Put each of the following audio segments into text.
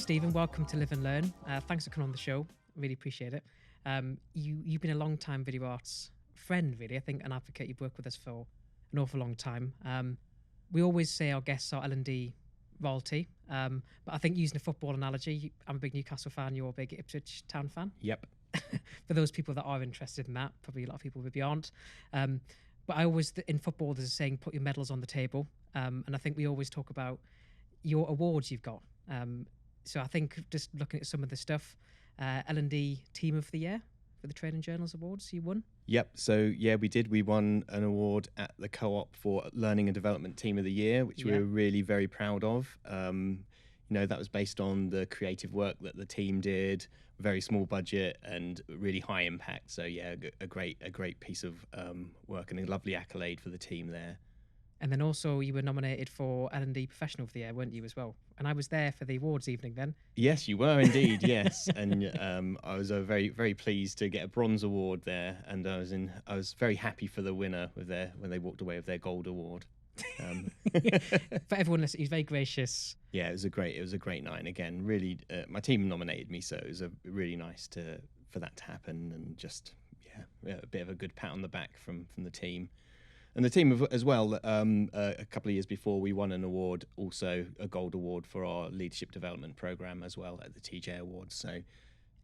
Stephen. Welcome to Live and Learn. Thanks for coming on the show. Really appreciate it. You've been a long time video arts friend, really. I think an advocate. You've worked with us for an awful long time. We always say our guests are L&D royalty, but I think using a football analogy, I'm a big Newcastle fan. You're a big Ipswich Town fan. Yep. For those people that are interested in that, probably a lot of people maybe aren't. But I always, in football, there's a saying, put your medals on the table. And I think we always talk about your awards you've got. So I think just looking at some of the stuff, L&D Team of the Year for the Training Journals Awards, you won? Yep. So yeah, we did. We won an award at the Co-op for Learning and Development Team of the Year, which we were really very proud of. That was based on the creative work that the team did, very small budget and really high impact. So yeah, a great piece of work and a lovely accolade for the team there. And then also you were nominated for L&D Professional of the Year, weren't you, as well? And I was there for the awards evening then. Yes, you were indeed, yes. And I was very, very pleased to get a bronze award there. And I was very happy for the winner when they walked away with their gold award. For everyone listening, he was very gracious. Yeah, it was a great night. And again, really, my team nominated me, so it was really nice for that to happen. And just, a bit of a good pat on the back from the team. And the team as well, a couple of years before, we won an award, also a gold award for our leadership development program as well at the TJ Awards. So,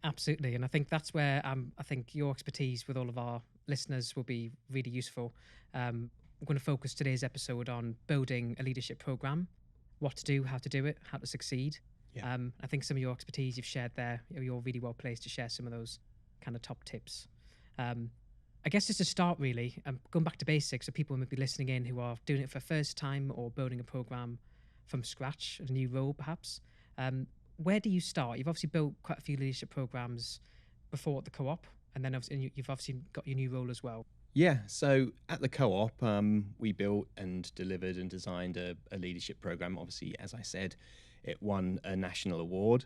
absolutely, and I think that's where I think your expertise with all of our listeners will be really useful. I'm going to focus today's episode on building a leadership program, what to do, how to do it, how to succeed. Yeah. I think some of your expertise you've shared there, you're really well placed to share some of those kind of top tips. I guess just to start really, going back to basics, so people might be listening in who are doing it for the first time or building a program from scratch, a new role perhaps. Where do you start? You've obviously built quite a few leadership programs before at the Co-op, and then you've obviously got your new role as well. Yeah, so at the Co-op, we built and delivered and designed a leadership program. Obviously, as I said, it won a national award,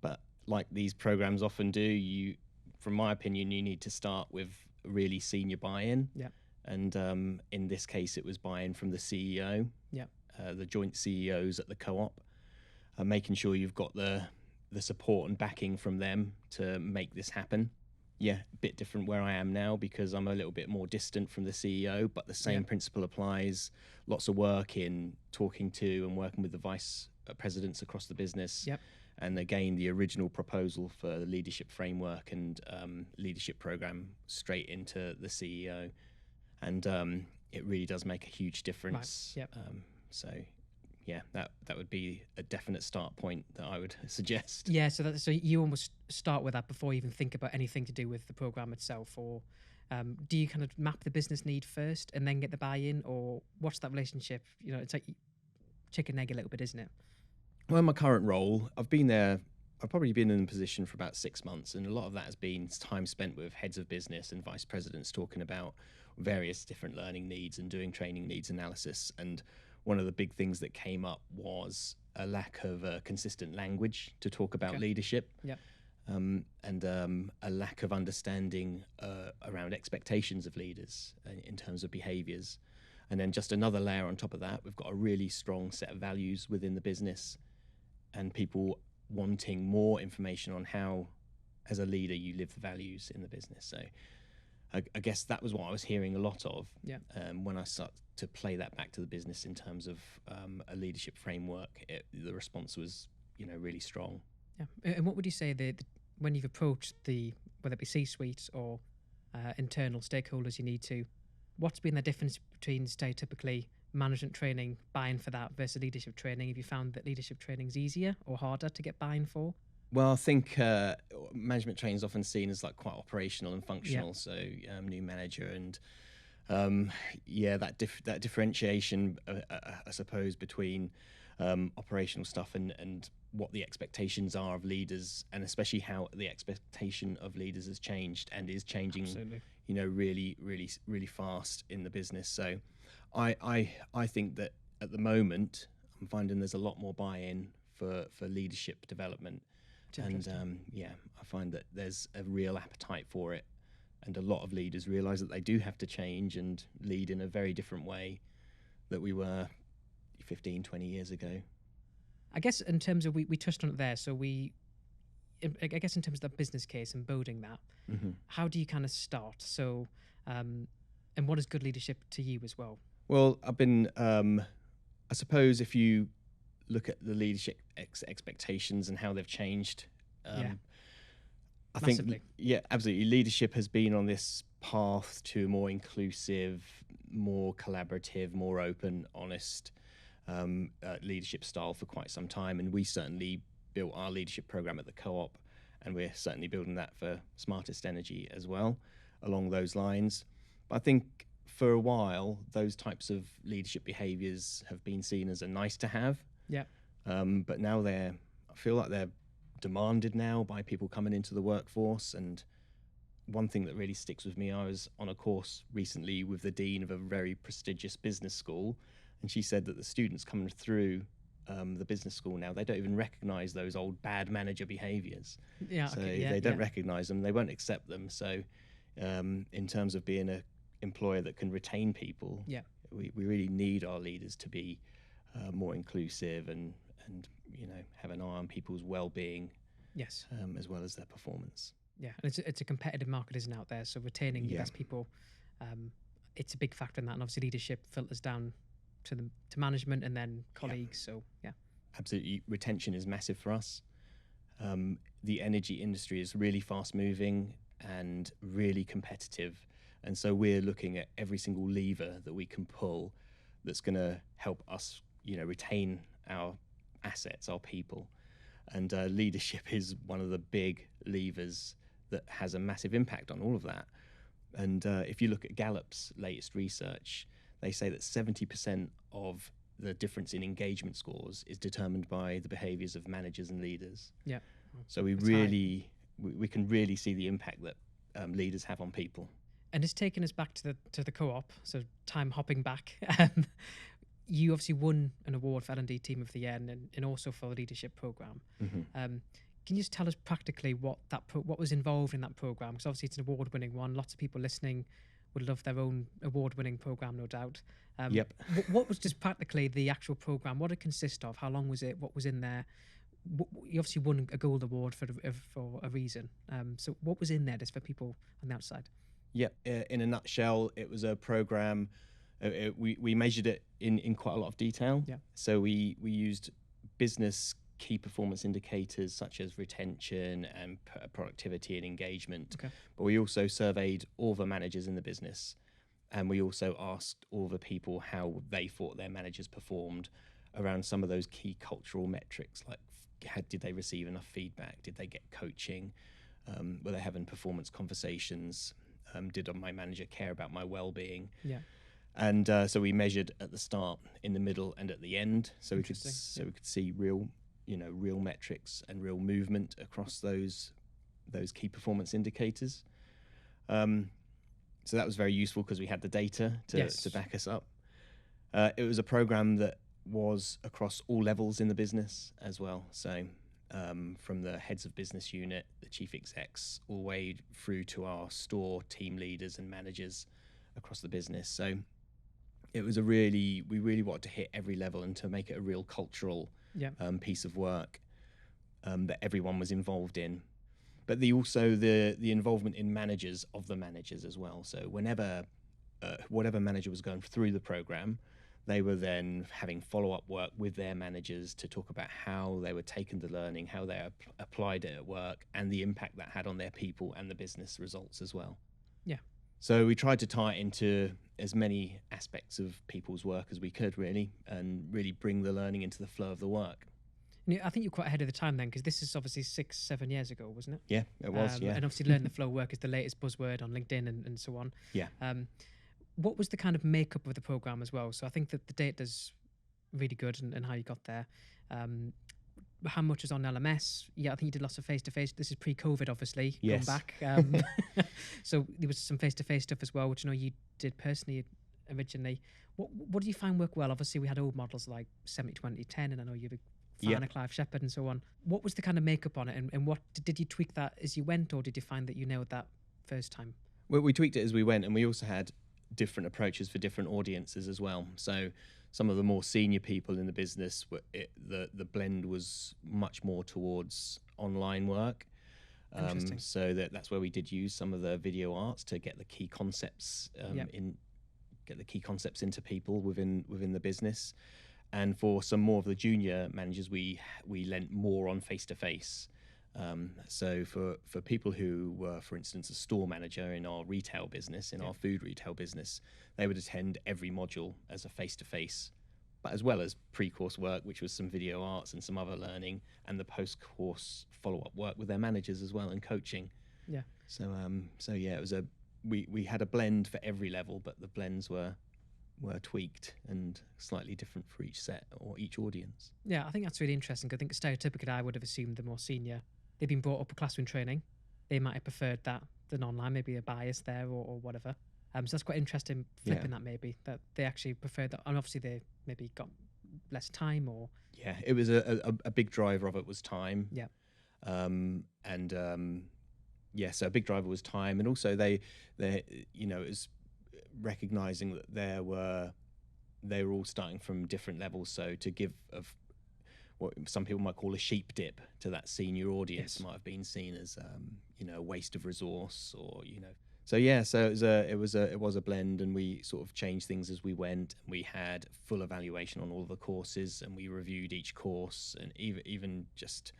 but like these programs often do, from my opinion, you need to start with really senior buy-in. Yeah. And in this case, it was buy-in from the CEO, the joint CEOs at the Co-op, making sure you've got the support and backing from them to make this happen. Yeah, a bit different where I am now because I'm a little bit more distant from the CEO, but the same principle applies. Lots of work in talking to and working with the vice presidents across the business. Yep. And again, the original proposal for the leadership framework and leadership program straight into the CEO. And it really does make a huge difference. Right. Yep. That would be a definite start point that I would suggest. Yeah, so you almost start with that before you even think about anything to do with the program itself, or do you kind of map the business need first and then get the buy-in, or what's that relationship? It's like chicken egg a little bit, isn't it? Well, in my current role, I've probably been in the position for about 6 months, and a lot of that has been time spent with heads of business and vice presidents talking about various different learning needs and doing training needs analysis. And one of the big things that came up was a lack of consistent language to talk about leadership. Yep. And a lack of understanding around expectations of leaders in terms of behaviors. And then just another layer on top of that, we've got a really strong set of values within the business and people wanting more information on how, as a leader, you live the values in the business. So I guess that was what I was hearing a lot of when I started to play that back to the business in terms of a leadership framework. The response was, really strong. Yeah. And what would you say when you've approached whether it be C-suite or internal stakeholders you need to, what's been the difference between, say, typically management training, buy-in for that versus leadership training? Have you found that leadership training is easier or harder to get buy-in for? Well, I think management training is often seen as like quite operational and functional. So new manager and that differentiation, I suppose, between operational stuff and what the expectations are of leaders, and especially how the expectation of leaders has changed and is changing. Absolutely. Really, really, really fast in the business. So I think that at the moment I'm finding there's a lot more buy-in for leadership development. And I find that there's a real appetite for it, and a lot of leaders realize that they do have to change and lead in a very different way that we were 15, 20 years ago. I guess in terms of, we touched on it there. So I guess in terms of the business case and building that, how do you kind of start? So, and what is good leadership to you as well? Well, I've been, I suppose if you look at the leadership expectations and how they've changed, Yeah. I Massively. think, yeah, absolutely. Leadership has been on this path to a more inclusive, more collaborative, more open, honest leadership style for quite some time. And we certainly built our leadership program at the Co-op, and we're certainly building that for Smartest Energy as well, along those lines. But I think for a while, those types of leadership behaviors have been seen as a nice to have. Yeah. But now I feel like they're demanded now by people coming into the workforce. And one thing that really sticks with me, I was on a course recently with the dean of a very prestigious business school, and she said that the students coming through the business school now, they don't even recognize those old bad manager behaviors. Yeah. So Okay. Yeah. they don't recognize them, they won't accept them. So in terms of being an employer that can retain people, Yeah. we really need our leaders to be more inclusive and have an eye on people's well-being, Yes. as well as their performance. Yeah. And it's a competitive market, isn't it, out there? So retaining your Yeah. best people, it's a big factor in that. And obviously leadership filters down to management and then colleagues. So yeah. Absolutely, retention is massive for us. The energy industry is really fast moving and really competitive, and so we're looking at every single lever that we can pull that's going to help us, retain our assets, our people. And leadership is one of the big levers that has a massive impact on all of that. And if you look at Gallup's latest research, they say that 70% of the difference in engagement scores is determined by the behaviors of managers and leaders. Yeah. So we can really see the impact that leaders have on people. And it's taken us back to the Co-op. So time hopping back, you obviously won an award for L&D Team of the Year and also for the leadership program. Can you just tell us practically what was involved in that program? Because obviously it's an award-winning one. Lots of people listening would love their own award-winning program, no doubt. Yep. What was just practically the actual program? What did it consist of? How long was it? What was in there? You obviously won a gold award for a reason. So what was in there, just for people on the outside? Yep. In a nutshell, it was a program. We measured it in quite a lot of detail. Yeah. So we used business key performance indicators such as retention and productivity and engagement. Okay. But we also surveyed all the managers in the business, and we also asked all the people how they thought their managers performed around some of those key cultural metrics, like did they receive enough feedback? Did they get coaching? Were they having performance conversations? Did my manager care about my well-being? Yeah. And so we measured at the start, in the middle, and at the end, so we could see real metrics and real movement across those key performance indicators. So that was very useful because we had the data to back us up. It was a program that was across all levels in the business as well. So from the heads of business unit, the chief execs, all the way through to our store team leaders and managers across the business. So it was we really wanted to hit every level and to make it a real cultural piece of work that everyone was involved in. But the involvement in managers of the managers as well. So whenever whatever manager was going through the program, they were then having follow-up work with their managers to talk about how they were taking the learning, how they applied it at work, and the impact that had on their people and the business results as well. Yeah. So we tried to tie it into as many aspects of people's work as we could, really, and really bring the learning into the flow of the work. I think you're quite ahead of the time then, because this is obviously 6-7 years ago, wasn't it? Yeah, it was. Yeah. And obviously, learn the flow work is the latest buzzword on LinkedIn and so on. Yeah. What was the kind of makeup of the program as well? So I think that the data's really good and how you got there. How much was on LMS? Yeah, I think you did lots of face-to-face. This is pre-COVID, obviously, yes. Going back. So there was some face-to-face stuff as well, which I know you did personally originally. What do you find work well? Obviously, we had old models like 70-20-10, and I know you're a fan of Clive Shepherd and so on. What was the kind of makeup on it, and what did you tweak that as you went, or did you find that you nailed that first time? Well, we tweaked it as we went, and we also had different approaches for different audiences as well. So some of the more senior people in the business, the blend was much more towards online work. Interesting. So that's where we did use some of the video arts to get the key concepts into people within the business. And for some more of the junior managers, we lent more on face to face. So for people who were, for instance, a store manager in our retail business, in our food retail business, they would attend every module as a face to face, but as well as pre-course work, which was some video arts and some other learning, and the post-course follow-up work with their managers as well and coaching. Yeah. So yeah, it was we had a blend for every level, but the blends were tweaked and slightly different for each set or each audience. Yeah, I think that's really interesting. I think stereotypically, I would have assumed the more senior, they've been brought up with classroom training. They might have preferred that than online, maybe a bias there or whatever. So that's quite interesting, flipping that maybe, that they actually preferred that. And obviously they maybe got less time or... Yeah, it was a big driver of it was time. Yeah. So a big driver was time. And also they it was recognizing that they were all starting from different levels. So to give of what some people might call a sheep dip to that senior audience might have been seen as a waste of resource or So yeah, so it was a blend, and we sort of changed things as we went. And we had full evaluation on all the courses, and we reviewed each course, and even just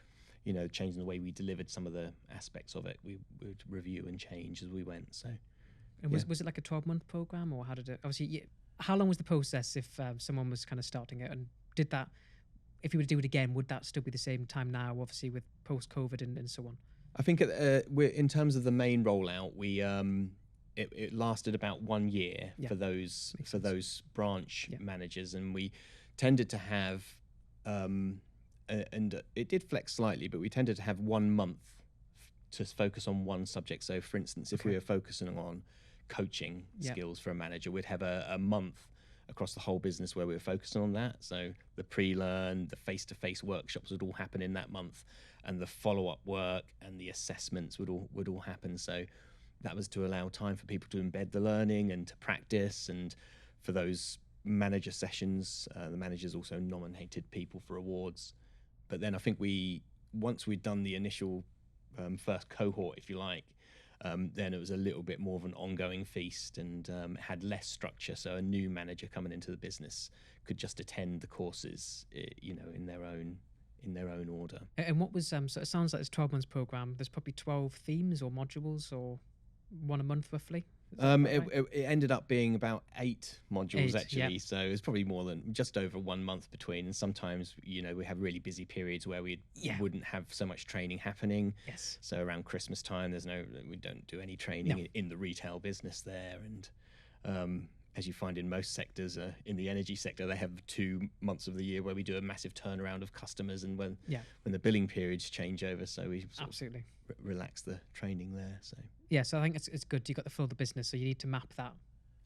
changing the way we delivered some of the aspects of it, we would review and change as we went. So, and was it like a 12-month program, or how did it? Obviously, how long was the process if someone was kind of starting it, and did that? If you were to do it again, would that still be the same time now? Obviously, with post-COVID and so on. I think in terms of the main rollout, it lasted about 1 year for those branch managers, and we tended to have, and it did flex slightly, but we tended to have 1 month to focus on one subject. So, for instance, if we were focusing on coaching skills for a manager, we'd have a month across the whole business where we were focusing on that. So the pre-learn, the face-to-face workshops would all happen in that month, and the follow-up work and the assessments would all happen. So that was to allow time for people to embed the learning and to practice. And for those manager sessions, the managers also nominated people for awards. But then I think once we'd done the initial first cohort, if you like, then it was a little bit more of an ongoing feast, and had less structure. So a new manager coming into the business could just attend the courses, in their own order. And what was so it sounds like it's 12 months program. There's probably 12 themes or modules, or one a month roughly. It ended up being about 8 modules actually. Yeah. So it was probably more than just over 1 month between. And sometimes we have really busy periods where we wouldn't have so much training happening. Yes. So around Christmas time, we don't do any training in the retail business there. And as you find in most sectors, in the energy sector, they have 2 months of the year where we do a massive turnaround of customers, and when the billing periods change over, so we absolutely relax the training there. So so I think it's good. You got the flow of the business, so you need to map that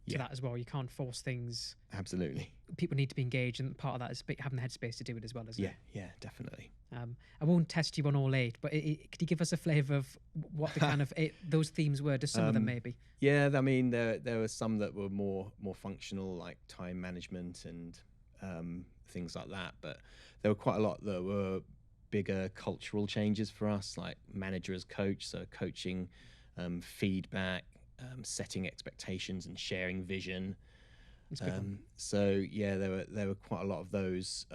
to that as well. You can't force things. Absolutely. People need to be engaged, and part of that is having the headspace to do it as well, isn't it? Yeah, definitely. I won't test you on all 8, but could you give us a flavour of what the kind of those themes were? Just some of them, maybe. Yeah, I mean, there were some that were more functional, like time management and things like that. But there were quite a lot that were bigger cultural changes for us, like manager as coach, so coaching, feedback, setting expectations, and sharing vision. So yeah, there were quite a lot of those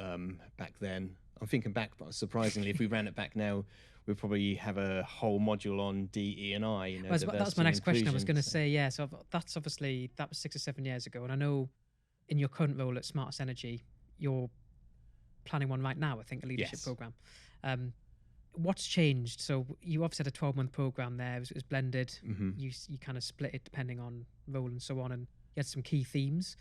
back then. I'm thinking back, but surprisingly, if we ran it back now, we'd probably have a whole module on DE&I. That's my next question. I was going to say, so that's obviously, that was 6 or 7 years ago, and I know in your current role at Smartest Energy, you're planning one right now, I think, a leadership program. What's changed? So you obviously had a 12-month program there. It was blended. Mm-hmm. You kind of split it depending on role and so on, and you had some key themes.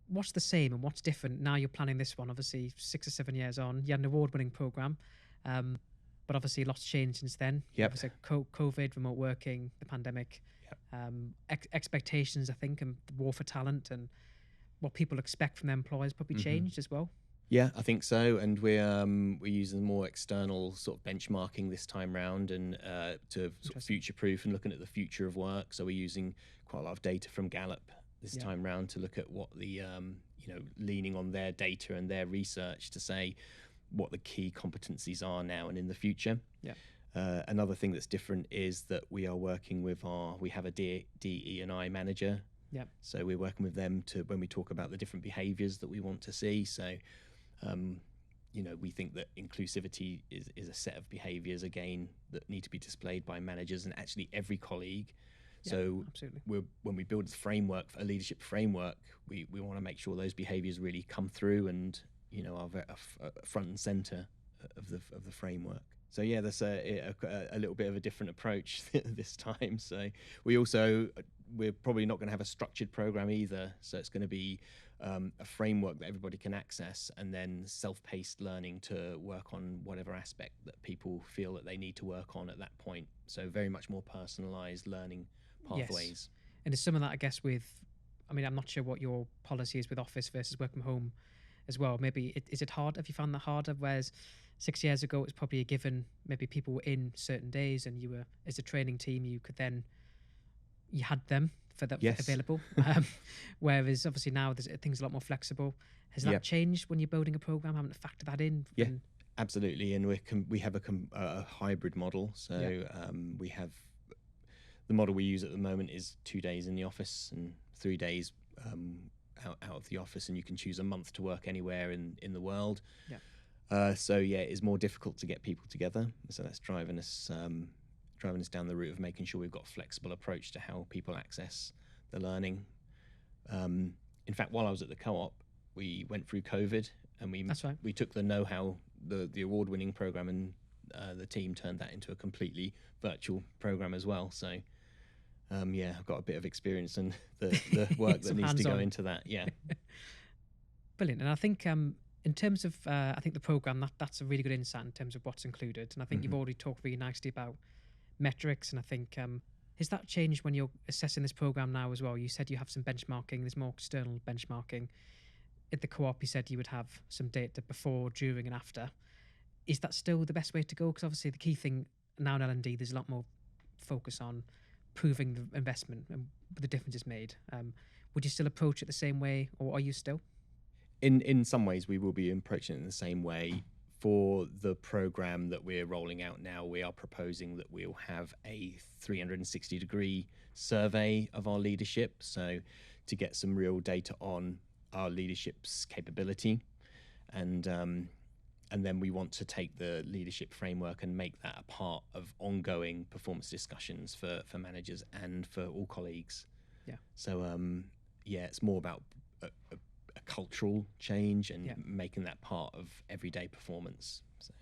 What's the same and what's different now? You're planning this one, obviously 6 or 7 years on. You had an award-winning program, but obviously lots changed since then. Obviously COVID, remote working, the pandemic, expectations, I think, and the war for talent and what people expect from their employers probably changed as well. Yeah, I think so, and we're using more external sort of benchmarking this time round, and to sort of future-proof and looking at the future of work. So we're using quite a lot of data from Gallup this time round to look at what the leaning on their data and their research to say what the key competencies are now and in the future. Another thing that's different is that we are working with we have a DE&I manager. So we're working with them to, when we talk about the different behaviours that we want to see. So, we think that inclusivity is a set of behaviours, again, that need to be displayed by managers and actually every colleague. So when we build the framework, a leadership framework, we want to make sure those behaviours really come through and, are front and centre of the framework. So yeah, that's a little bit of a different approach this time. So we're probably not going to have a structured program either. So it's going to be a framework that everybody can access, and then self-paced learning to work on whatever aspect that people feel that they need to work on at that point. So very much more personalised learning pathways. Yes. And there's some of that, I guess, I'm not sure what your policy is with office versus work from home as well. Maybe is it hard? Have you found that harder? Whereas 6 years ago, it was probably a given. Maybe people were in certain days, and you were, as a training team, you had them for that available. Whereas obviously now things are a lot more flexible. Has that changed when you're building a program, having to factor that in? Yeah, absolutely. And we have a hybrid model. So we have the model we use at the moment is 2 days in the office and 3 days out of the office, and you can choose a month to work anywhere in the world. It's more difficult to get people together. So that's driving us down the route of making sure we've got a flexible approach to how people access the learning. In fact, while I was at the Co-op, we went through COVID, and we took the know-how, the award-winning program, and the team turned that into a completely virtual program as well. So I've got a bit of experience in the work that needs to go into that. Brilliant. And I think in terms of I think the program, that's a really good insight in terms of what's included. And I think you've already talked really nicely about metrics, and I think has that changed when you're assessing this program now as well? You said you have some benchmarking, there's more external benchmarking. At the Co-op, you said you would have some data before, during and after. Is that still the best way to go? Because obviously the key thing now in L&D, there's a lot more focus on proving the investment and the difference is made. Would you still approach it the same way, or are you still? In some ways, we will be approaching it in the same way. For the program that we're rolling out now, we are proposing that we'll have a 360-degree survey of our leadership, so to get some real data on our leadership's capability, and then we want to take the leadership framework and make that a part of ongoing performance discussions for managers and for all colleagues. So it's more about a cultural change and making that part of everyday performance. So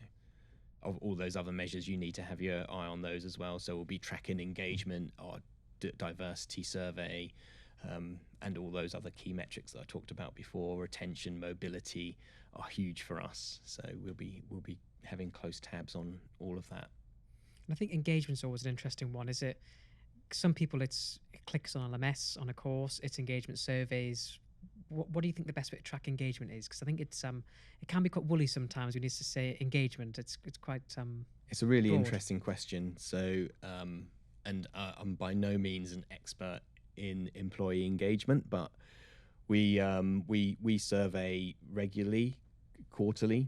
of all those other measures, you need to have your eye on those as well. So we'll be tracking engagement, our diversity survey, and all those other key metrics that I talked about before. Retention, mobility are huge for us. So we'll be having close tabs on all of that. And I think engagement's always an interesting one. Is it? Some people it clicks on LMS on a course, it's engagement surveys. What do you think the best way to track engagement is? Because I think it can be quite woolly sometimes. We need to say engagement. It's quite it's a really broad. Interesting question. So and I'm by no means an expert in employee engagement, but we survey regularly, quarterly.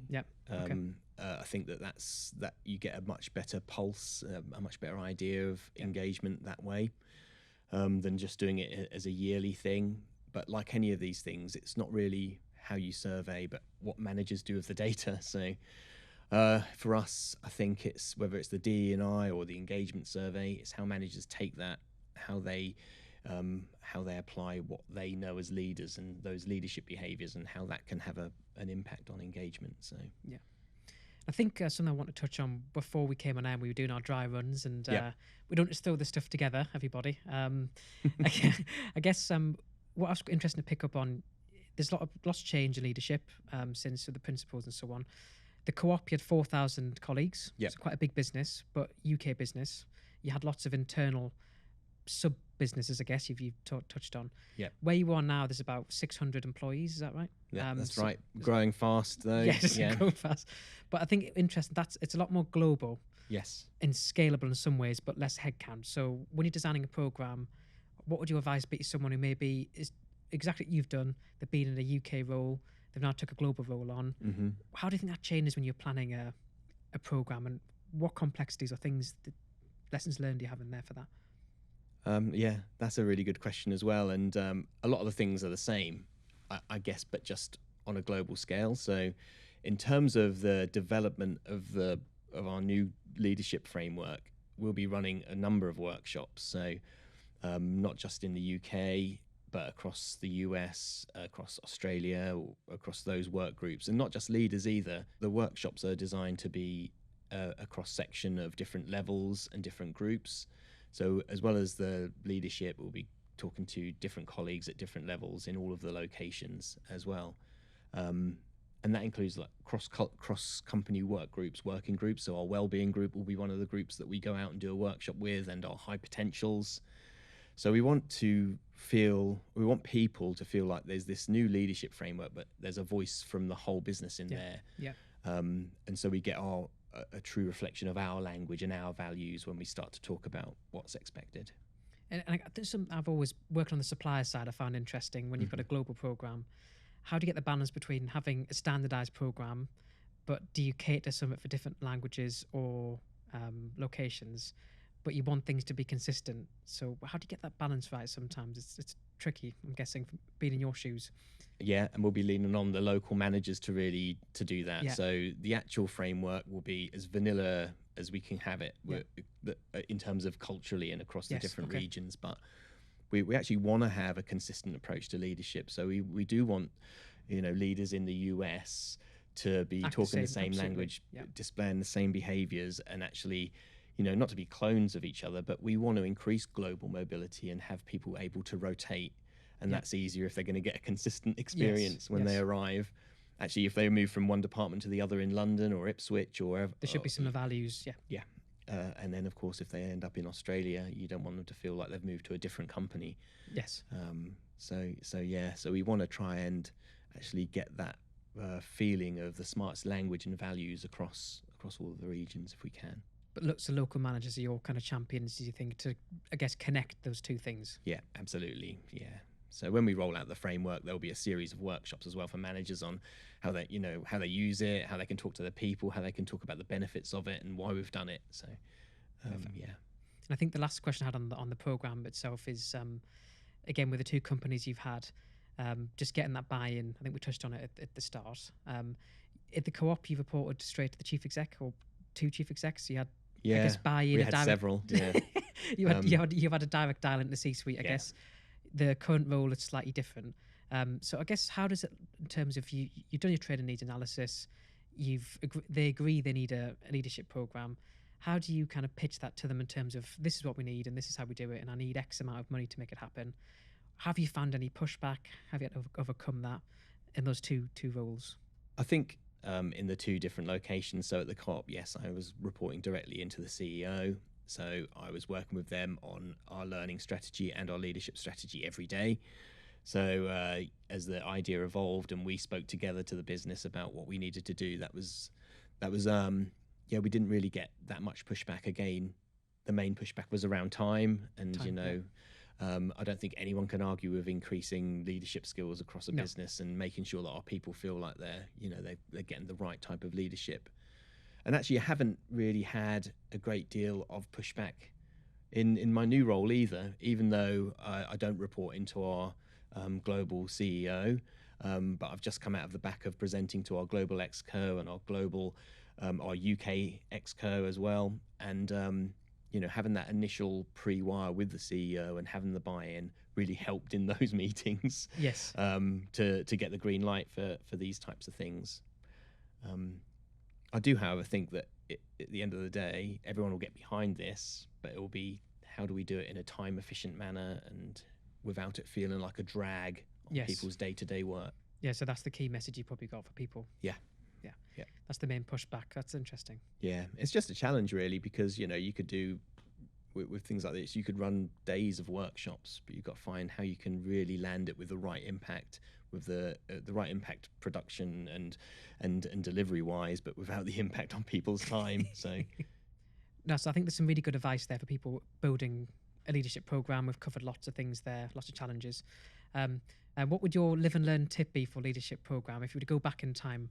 I think that you get a much better pulse, a much better idea of engagement that way, than just doing it as a yearly thing. But like any of these things, it's not really how you survey, but what managers do with the data. So for us, I think it's whether it's the DE&I or the engagement survey, it's how managers take that, how they apply what they know as leaders and those leadership behaviours, and how that can have an impact on engagement. So I think something I want to touch on before we came on air, we were doing our dry runs, and we don't just throw this stuff together, everybody. I guess what I was interested to pick up on, there's lots of change in leadership since the principles and so on. The Co-op, you had 4,000 colleagues. It's quite a big business, but UK business. You had lots of internal sub-businesses, I guess, you've touched on. Where you are now, there's about 600 employees, is that right? That's right. Growing fast, though. Yes, growing fast. But I think interesting, it's a lot more global. Yes. And scalable in some ways, but less headcount. So when you're designing a program, what would your advice be to someone who maybe exactly what you've done. They've been in a UK role. They've now took a global role on. Hmm. How do you think that changes when you're planning a program, and what complexities or things, lessons learned do you have in there for that? Yeah, that's a really good question as well. And a lot of the things are the same, I guess, but just on a global scale. So, in terms of the development of our new leadership framework, we'll be running a number of workshops. So, not just in the UK, but across the US, across Australia, across those work groups, and not just leaders either. The workshops are designed to be a cross section of different levels and different groups. So, as well as the leadership, we'll be talking to different colleagues at different levels in all of the locations as well. And that includes like cross company work groups, working groups. So our wellbeing group will be one of the groups that we go out and do a workshop with, and our high potentials. So we want people to feel like there's this new leadership framework, but there's a voice from the whole business in there. Yeah. And so we get a true reflection of our language and our values when we start to talk about what's expected. And there's some I've always worked on the supplier side. I found interesting when you've got a global program. How do you get the balance between having a standardized program, but do you cater something for different languages or locations, but you want things to be consistent? So how do you get that balance right? Sometimes it's tricky. I'm guessing from being in your shoes. Yeah, and we'll be leaning on the local managers to do that. Yeah. So the actual framework will be as vanilla as we can have it in terms of culturally and across the different regions. But we actually want to have a consistent approach to leadership. So we do want, leaders in the US to be talking the same language, displaying the same behaviors, and actually, not to be clones of each other, but we want to increase global mobility and have people able to rotate. And that's easier if they're going to get a consistent experience when they arrive. Actually, if they move from one department to the other in London or Ipswich or wherever, there should be some values. Yeah. And then, of course, if they end up in Australia, you don't want them to feel like they've moved to a different company. Yes. So we want to try and actually get that feeling of the smartest language and values across all of the regions if we can. But look, so local managers are your kind of champions, do you think, to, I guess, connect those two things? Yeah, absolutely. Yeah. So when we roll out the framework, there'll be a series of workshops as well for managers on how they use it, how they can talk to their people, how they can talk about the benefits of it, and why we've done it. So, yeah. And I think the last question I had on the program itself is, again, with the two companies you've had, just getting that buy-in. I think we touched on it at the start. At the co-op, you reported straight to the chief exec or two chief execs. You had, I guess, buy-in. We had several. Yeah. You've had a direct dial into the C-suite. I guess the current role is slightly different. So I guess how does it, in terms of you've done your training needs analysis, they agree they need a leadership program. How do you kind of pitch that to them in terms of this is what we need and this is how we do it, and I need X amount of money to make it happen? Have you found any pushback? Have you had to overcome that in those two roles? I think in the two different locations. So at the co-op, yes, I was reporting directly into the CEO. So I was working with them on our learning strategy and our leadership strategy every day. So as the idea evolved and we spoke together to the business about what we needed to do, that was we didn't really get that much pushback. Again, the main pushback was around time, and I don't think anyone can argue with increasing leadership skills across a business and making sure that our people feel like they're getting the right type of leadership. And actually, I haven't really had a great deal of pushback in my new role either, even though I don't report into our global CEO. But I've just come out of the back of presenting to our global exco and our global, our UK exco as well. And, having that initial pre-wire with the CEO and having the buy-in really helped in those meetings. Yes. To get the green light for these types of things. I do, however, think that at the end of the day, everyone will get behind this, but it will be how do we do it in a time-efficient manner and without it feeling like a drag on people's day-to-day work. Yeah, so that's the key message you probably got for people. Yeah. That's the main pushback. That's interesting. Yeah, it's just a challenge really, because you could do with things like this, you could run days of workshops, but you've got to find how you can really land it with the right impact, with the right impact production and delivery wise, but without the impact on people's time. So no, so I think there's some really good advice there for people building a leadership program. We've covered lots of things there, lots of challenges. What would your live and learn tip be for leadership program? If you were to go back in time,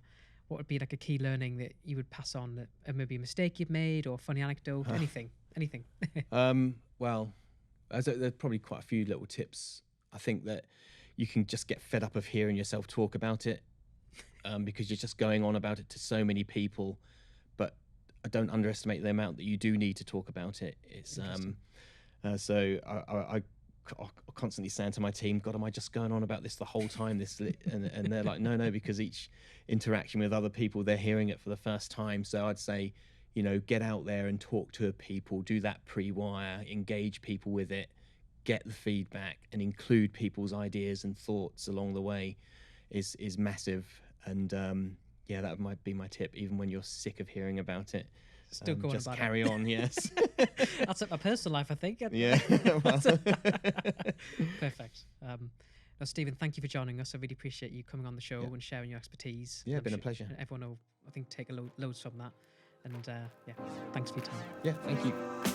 what would be like a key learning that you would pass on, that maybe a mistake you've made or funny anecdote, anything? Well, there's probably quite a few little tips. I think that you can just get fed up of hearing yourself talk about it, because you're just going on about it to so many people. But I don't underestimate the amount that you do need to talk about it. It's so I constantly saying to my team, God, am I just going on about this the whole time? And they're like, no, because each interaction with other people, they're hearing it for the first time. So I'd say, get out there and talk to people, do that pre-wire, engage people with it, get the feedback, and include people's ideas and thoughts along the way is massive. And that might be my tip, even when you're sick of hearing about it. Still going just about carry it. on, yes. That's my personal life, I think. Yeah. Perfect. Stephen, thank you for joining us. I really appreciate you coming on the show and sharing your expertise. Yeah, it's been a pleasure. Everyone will, I think, take loads from that. And thanks for your time. Yeah, thank you.